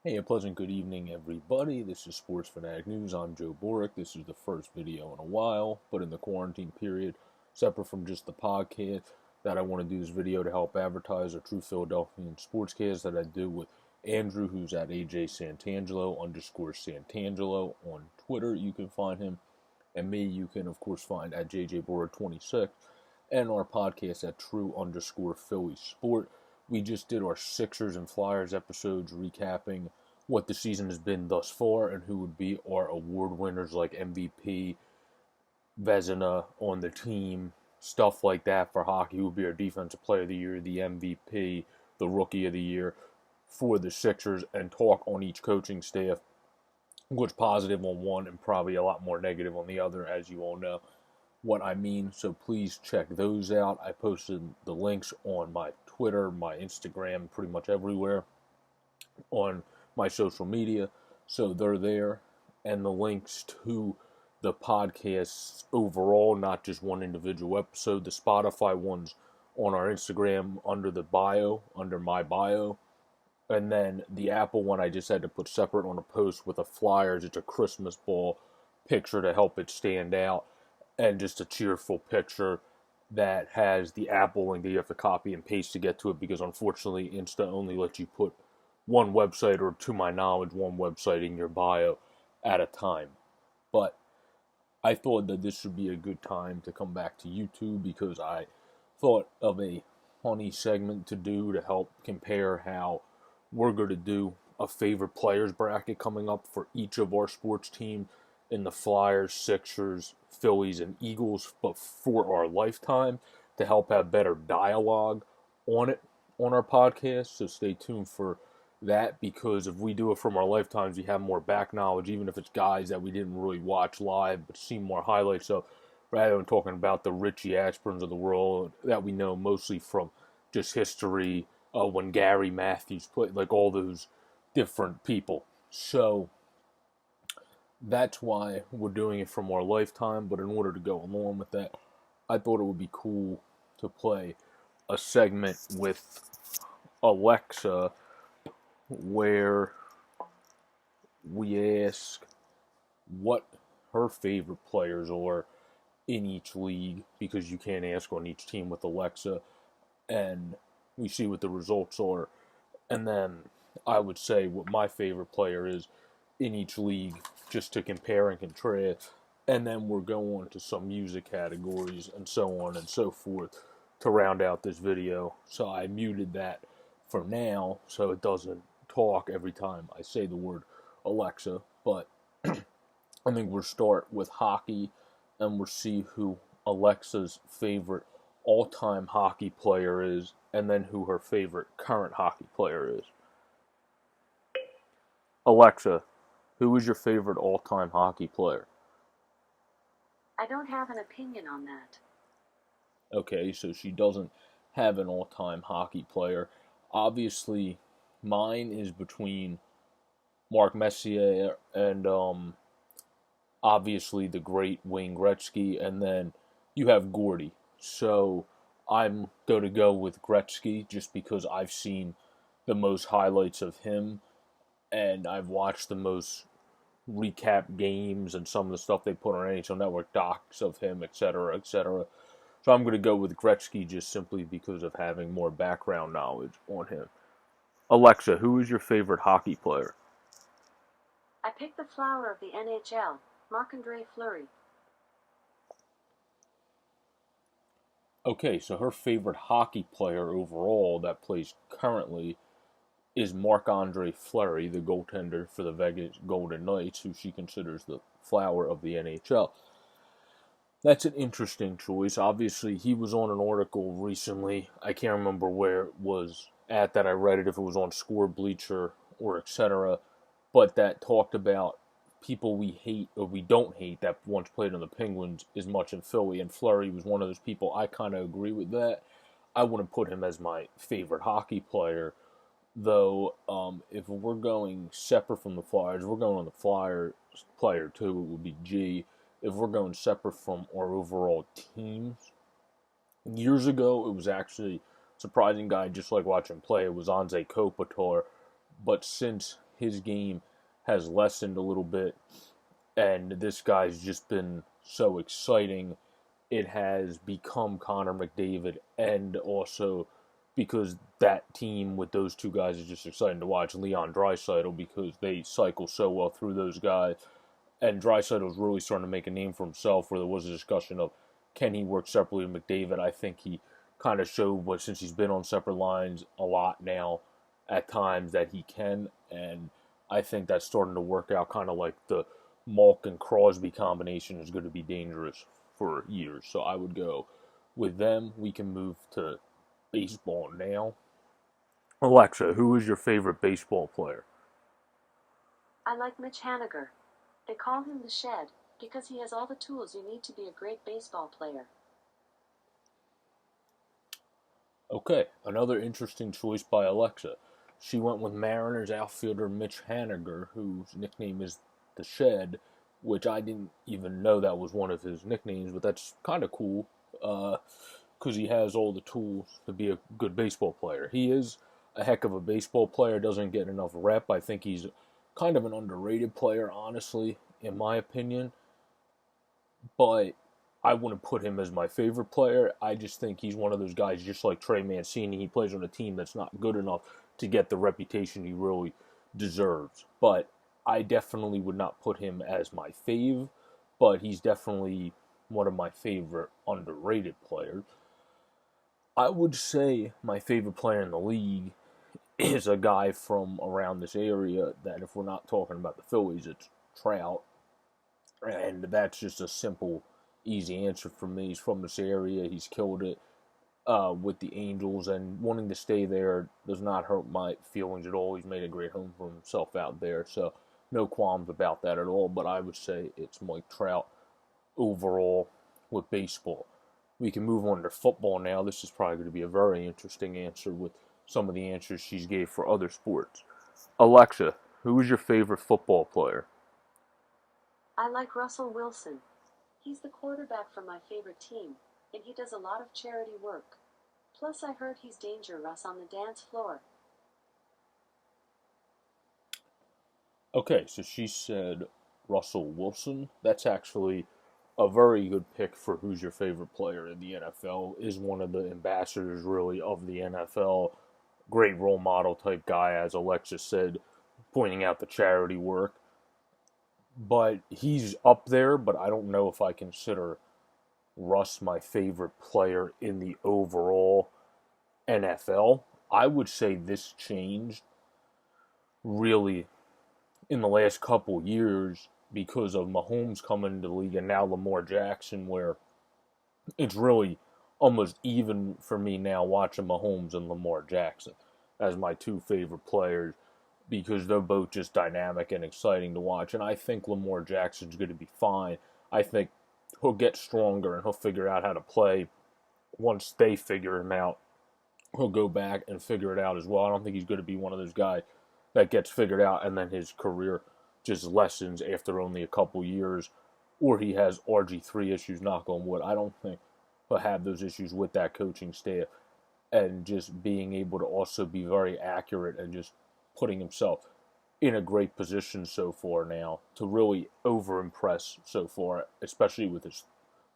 Hey, a pleasant good evening, everybody. This is Sports Fanatic News. I'm Joe Boric. This is the first video in a while, but in the quarantine period, separate from just the podcast, that I want to do this video to help advertise a TruePhiladelphians sportscast that I do with Andrew, who's at AJ Santangelo _Santangelo on Twitter. You can find him, and me, you can of course find at JJBoric26, and our podcast at True_Philly Sport. We just did our Sixers and Flyers episodes recapping what the season has been thus far and who would be our award winners like MVP, Vezina on the team, stuff like that for hockey. Who would be our Defensive Player of the Year, the MVP, the Rookie of the Year for the Sixers, and talk on each coaching staff, what's positive on one and probably a lot more negative on the other, as you all know what I mean. So please check those out. I posted the links on my Twitter, my Instagram, pretty much everywhere on my social media. So they're there. And the links to the podcasts overall, not just one individual episode. The Spotify ones on our Instagram under the bio, under my bio. And then the Apple one I just had to put separate on a post with a Flyers. It's a Christmas ball picture to help it stand out, and just a cheerful picture that has the Apple link that you have to copy and paste to get to it, because unfortunately Insta only lets you put one website, or to my knowledge, one website in your bio at a time. But I thought that this would be a good time to come back to YouTube, because I thought of a funny segment to do to help compare how we're going to do a favorite players bracket coming up for each of our sports teams in the Flyers, Sixers, Phillies, and Eagles, but for our lifetime, to help have better dialogue on it on our podcast. So stay tuned for that, because if we do it from our lifetimes, we have more back knowledge, even if it's guys that we didn't really watch live but see more highlights. So rather than talking about the Richie Ashburns of the world that we know mostly from just history, when Gary Matthews played, like all those different people. So that's why we're doing it from our lifetime. But in order to go along with that, I thought it would be cool to play a segment with Alexa where we ask what her favorite players are in each league, because you can't ask on each team with Alexa, and we see what the results are. And then I would say what my favorite player is in each league, just to compare and contrast. And then we're going to some music categories and so on and so forth to round out this video. So I muted that for now so it doesn't talk every time I say the word Alexa. But I think we'll start with hockey, and we'll see who Alexa's favorite all-time hockey player is, and then who her favorite current hockey player is. Alexa, who is your favorite all-time hockey player? I don't have an opinion on that. Okay, so she doesn't have an all-time hockey player. Obviously, mine is between Mark Messier and obviously the great Wayne Gretzky, and then you have Gordy. So I'm going to go with Gretzky just because I've seen the most highlights of him, and I've watched the most recap games and some of the stuff they put on NHL Network docs of him, etc., etc. So I'm going to go with Gretzky just simply because of having more background knowledge on him. Alexa, who is your favorite hockey player? I picked the flower of the NHL, Marc-Andre Fleury. Okay, so her favorite hockey player overall that plays currently is Marc-Andre Fleury, the goaltender for the Vegas Golden Knights, who she considers the flower of the NHL. That's an interesting choice. Obviously, he was on an article recently. I can't remember where it was at that I read it, if it was on Score Bleacher or etc., but that talked about people we hate or we don't hate that once played on the Penguins as much in Philly, and Fleury was one of those people. I kind of agree with that. I wouldn't put him as my favorite hockey player, though. If we're going separate from the Flyers, we're going on the Flyers player too. It would be G. If we're going separate from our overall teams, years ago it was actually a surprising guy, just like watching play. It was Anze Kopitar, but since his game has lessened a little bit, and this guy's just been so exciting. It has become Connor McDavid, and also because that team with those two guys is just exciting to watch. Leon Draisaitl, because they cycle so well through those guys, and Draisaitl's really starting to make a name for himself. Where there was a discussion of can he work separately with McDavid, I think he kind of showed, but since he's been on separate lines a lot now, at times that he can, and I think that's starting to work out. Kind of like the Malk and Crosby combination is going to be dangerous for years. So I would go with them. We can move to baseball now. Alexa, who is your favorite baseball player? I like Mitch Haniger. They call him the Shed because he has all the tools you need to be a great baseball player. Okay, another interesting choice by Alexa. She went with Mariners outfielder Mitch Haniger, whose nickname is the Shed, which I didn't even know that was one of his nicknames, but that's kind of cool because he has all the tools to be a good baseball player. He is a heck of a baseball player, doesn't get enough rep. I think he's kind of an underrated player, honestly, in my opinion. But I wouldn't put him as my favorite player. I just think he's one of those guys, just like Trey Mancini. He plays on a team that's not good enough to get the reputation he really deserves. But I definitely would not put him as my fave, but he's definitely one of my favorite underrated players. I would say my favorite player in the league is a guy from around this area that if we're not talking about the Phillies, it's Trout. And that's just a simple, easy answer for me. He's from this area. He's killed it with the Angels, and wanting to stay there does not hurt my feelings at all. He's made a great home for himself out there, so no qualms about that at all. But I would say it's Mike Trout overall with baseball. We can move on to football now. This is probably going to be a very interesting answer with some of the answers she's gave for other sports. Alexa, who is your favorite football player? I like Russell Wilson. He's the quarterback for my favorite team, and he does a lot of charity work. Plus, I heard he's dangerous on the dance floor. Okay, so she said Russell Wilson. That's actually a very good pick for who's your favorite player in the NFL. Is one of the ambassadors, really, of the NFL. Great role model type guy, as Alexa said, pointing out the charity work. But he's up there, but I don't know if I consider Russ my favorite player in the overall NFL. I would say this changed really in the last couple years because of Mahomes coming into the league and now Lamar Jackson, where it's really almost even for me now watching Mahomes and Lamar Jackson as my two favorite players because they're both just dynamic and exciting to watch. And I think Lamar Jackson's going to be fine. I think he'll get stronger and he'll figure out how to play once they figure him out. He'll go back and figure it out as well. I don't think he's going to be one of those guys that gets figured out and then his career just lessens after only a couple years, or he has RG3 issues, knock on wood. I don't think he'll have those issues with that coaching staff and just being able to also be very accurate and just putting himself in a great position so far now to really over-impress so far, especially with his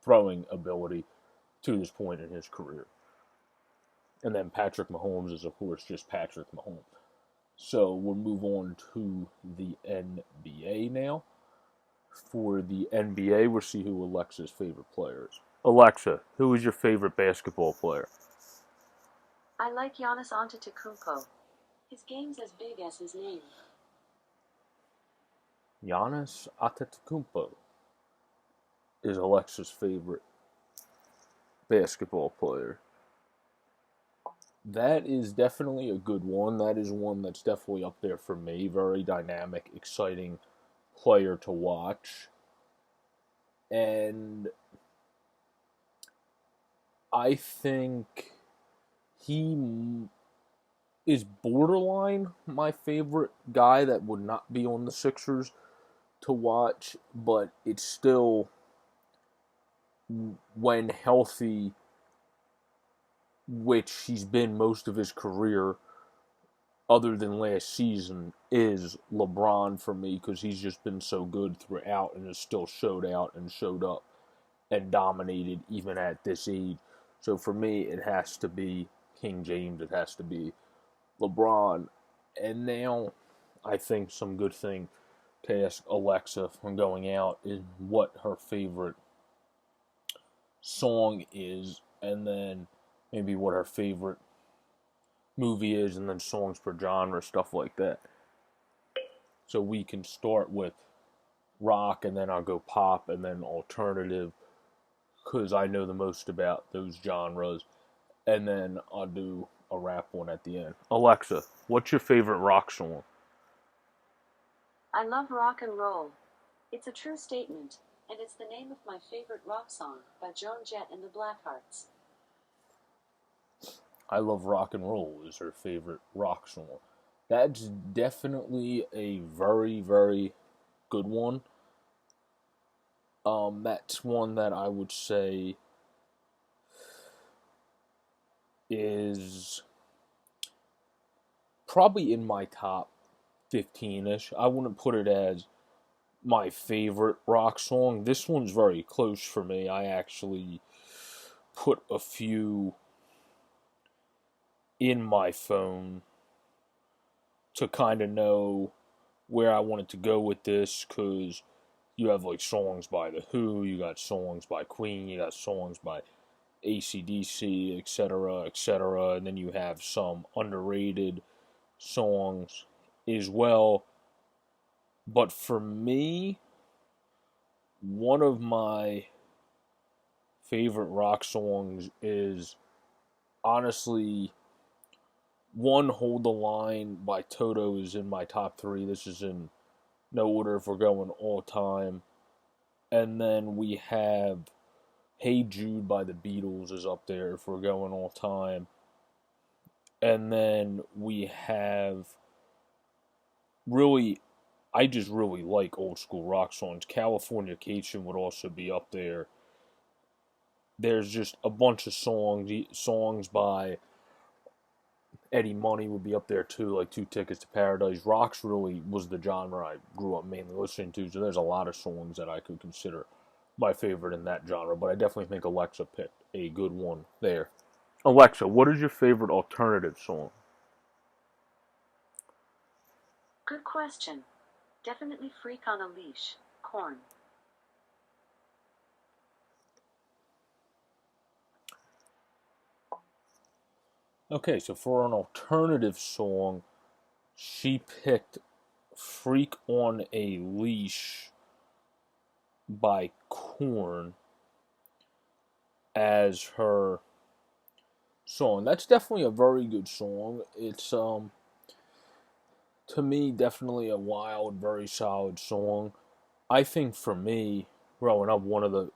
throwing ability to this point in his career. And then Patrick Mahomes is, of course, just Patrick Mahomes. So we'll move on to the NBA now. For the NBA, we'll see who Alexa's favorite player is. Alexa, who is your favorite basketball player? I like Giannis Antetokounmpo. His game's as big as his name. Giannis Antetokounmpo is Alexa's favorite basketball player. That is definitely a good one. That is one that's definitely up there for me. Very dynamic, exciting player to watch. And I think he is borderline my favorite guy that would not be on the Sixers to watch, but it's still, when healthy, which he's been most of his career, other than last season, is LeBron for me, because he's just been so good throughout and has still showed out and showed up and dominated even at this age. So for me, it has to be King James. It has to be LeBron. And now I think some good thing to ask Alexa when going out is what her favorite song is, and then maybe what her favorite movie is, and then songs per genre, stuff like that. So we can start with rock, and then I'll go pop, and then alternative, because I know the most about those genres, and then I'll do a rap one at the end. Alexa, what's your favorite rock song? I love rock and roll. It's a true statement, and it's the name of my favorite rock song by Joan Jett and the Blackhearts. I Love Rock and Roll is her favorite rock song. That's definitely a very, very good one. That's one that I would say is probably in my top 15-ish. I wouldn't put it as my favorite rock song. This one's very close for me. I actually put a few in my phone to kind of know where I wanted to go with this, because you have like songs by The Who, you got songs by Queen, you got songs by AC/DC, etc., etc., and then you have some underrated songs as well. But for me, one of my favorite rock songs is honestly one, Hold the Line by Toto is in my top three. This is in no order if we're going all time. And then we have Hey Jude by the Beatles is up there if we're going all time. And then we have really, I just really like old school rock songs. Californication would also be up there. There's just a bunch of songs by Eddie Money would be up there too, like Two Tickets to Paradise. Rock's really was the genre I grew up mainly listening to, so there's a lot of songs that I could consider my favorite in that genre, but I definitely think Alexa picked a good one there. Alexa, what is your favorite alternative song? Good question. Definitely Freak on a Leash, Korn. Okay, so for an alternative song, she picked Freak on a Leash by Korn as her song. That's definitely a very good song. It's to me definitely a wild, very solid song. I think for me, growing up, one of the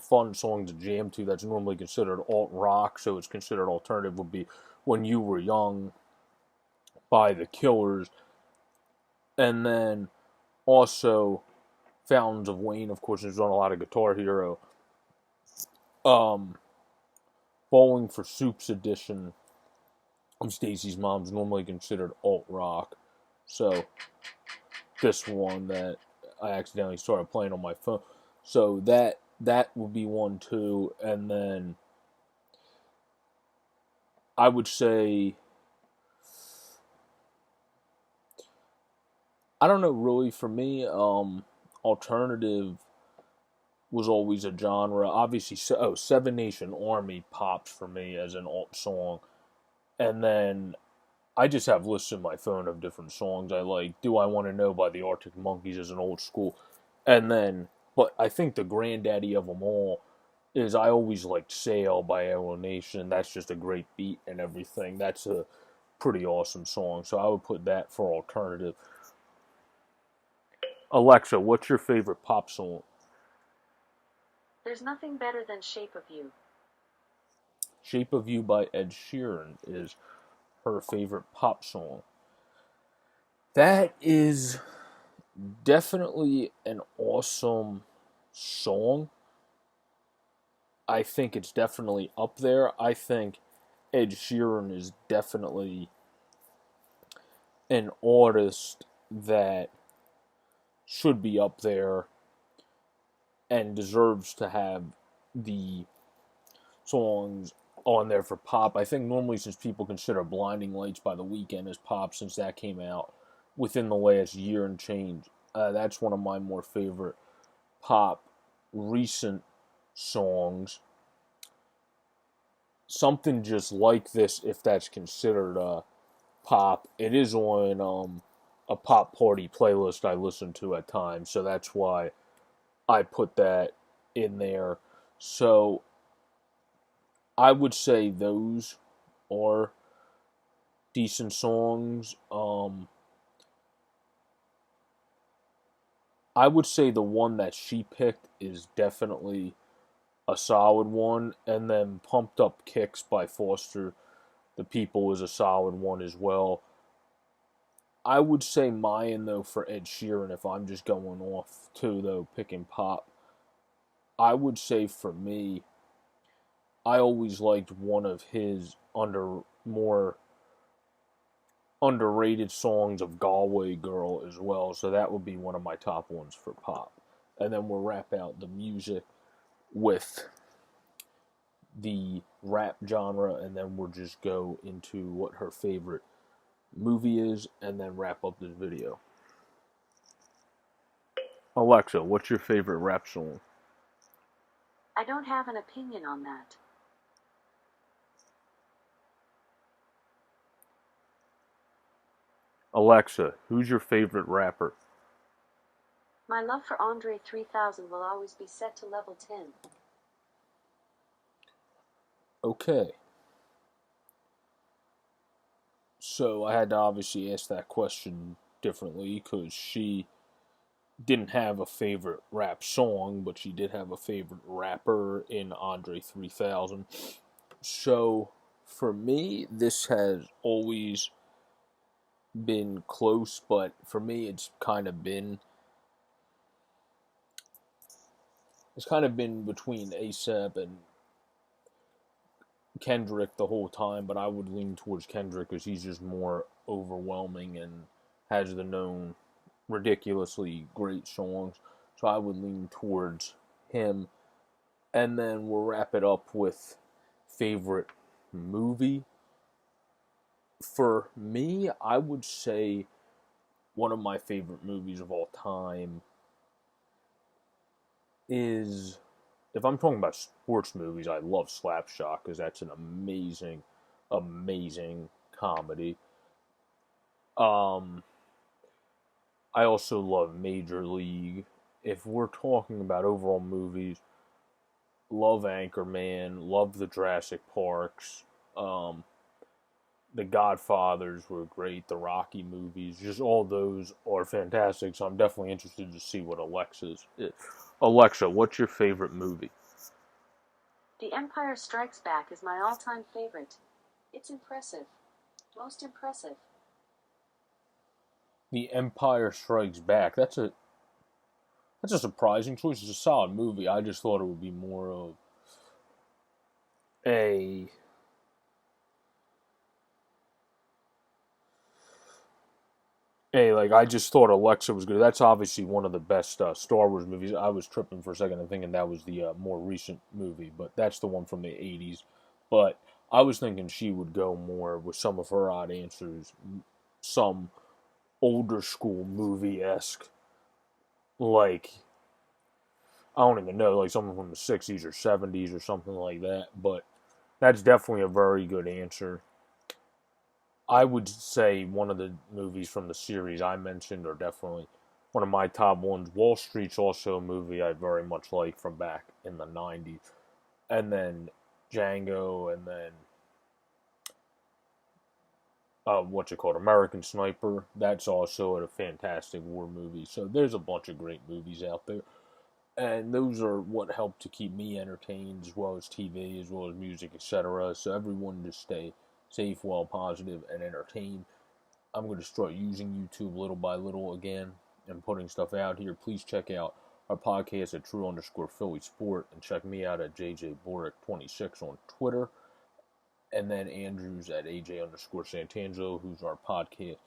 fun songs to jam to that's normally considered alt rock, so it's considered alternative, would be When You Were Young by The Killers. And then also Fountains of Wayne, of course, is on a lot of Guitar Hero. Bowling for Soup's edition of Stacy's Mom's normally considered alt rock. So this one that I accidentally started playing on my phone. So that would be one too. And then I would say, I don't know, really for me, alternative was always a genre. Obviously, Seven Nation Army pops for me as an alt song. And then I just have lists in my phone of different songs I like. Do I Want to Know by the Arctic Monkeys as an old school. And then, but I think the granddaddy of them all is I always liked Sail by Arrow Nation. That's just a great beat and everything. That's a pretty awesome song. So I would put that for alternative. Alexa, what's your favorite pop song? There's nothing better than Shape of You. Shape of You by Ed Sheeran is her favorite pop song. That is definitely an awesome song. I think it's definitely up there. I think Ed Sheeran is definitely an artist that should be up there and deserves to have the songs on there for pop. I think normally, since people consider Blinding Lights by The Weeknd as pop, since that came out within the last year and change, that's one of my more favorite pop recent songs. Something just like this, if that's considered pop, it is on a pop party playlist I listen to at times, so that's why I put that in there. So I would say those are decent songs. I would say the one that she picked is definitely a solid one, and then Pumped Up Kicks by Foster the People is a solid one as well. I would say mine, though, for Ed Sheeran, if I'm just going off, too, though, picking pop, I would say for me, I always liked one of his more underrated songs of Galway Girl as well, so that would be one of my top ones for pop. And then we'll wrap out the music with the rap genre, and then we'll just go into what her favorite movie is, and then wrap up this video. Alexa, what's your favorite rap song? I don't have an opinion on that. Alexa, who's your favorite rapper? My love for Andre 3000 will always be set to level 10. Okay. So I had to obviously ask that question differently because she didn't have a favorite rap song, but she did have a favorite rapper in Andre 3000. So for me, this has always been close, but for me, it's kind of been between ASAP and Kendrick the whole time, but I would lean towards Kendrick because he's just more overwhelming and has the known ridiculously great songs. So I would lean towards him. And then we'll wrap it up with favorite movie. For me, I would say one of my favorite movies of all time is, if I'm talking about sports movies, I love Slapshot because that's an amazing, amazing comedy. Um, I also love Major League. If we're talking about overall movies, love Anchorman, love the Jurassic Parks, um, the Godfathers were great, the Rocky movies, just all those are fantastic. So I'm definitely interested to see what Alexa's is. Alexa, what's your favorite movie? The Empire Strikes Back is my all-time favorite. It's impressive. Most impressive. The Empire Strikes Back. That's a surprising choice. It's a solid movie. I just thought it would be more of a I just thought Alexa was good. That's obviously one of the best Star Wars movies. I was tripping for a second and thinking that was the more recent movie, but that's the one from the 80s. But I was thinking she would go more with some of her odd answers, some older school movie esque, like, I don't even know, like something from the 60s or 70s or something like that. But that's definitely a very good answer. I would say one of the movies from the series I mentioned are definitely one of my top ones. Wall Street's also a movie I very much like from back in the 90s. And then Django, and then what's it called? American Sniper. That's also a fantastic war movie. So there's a bunch of great movies out there. And those are what help to keep me entertained, as well as TV, as well as music, etc. So everyone just stay safe, well, positive, and entertained. I'm going to start using YouTube little by little again and putting stuff out here. Please check out our podcast at True_Philly Sport, and check me out at JJ Boric26 on Twitter, and then Andrew's at AJ_Santangelo, who's our podcast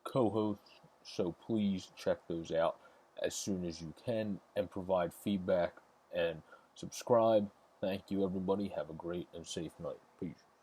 co-hosts, so please check those out as soon as you can and provide feedback and subscribe. Thank you, everybody. Have a great and safe night. Peace.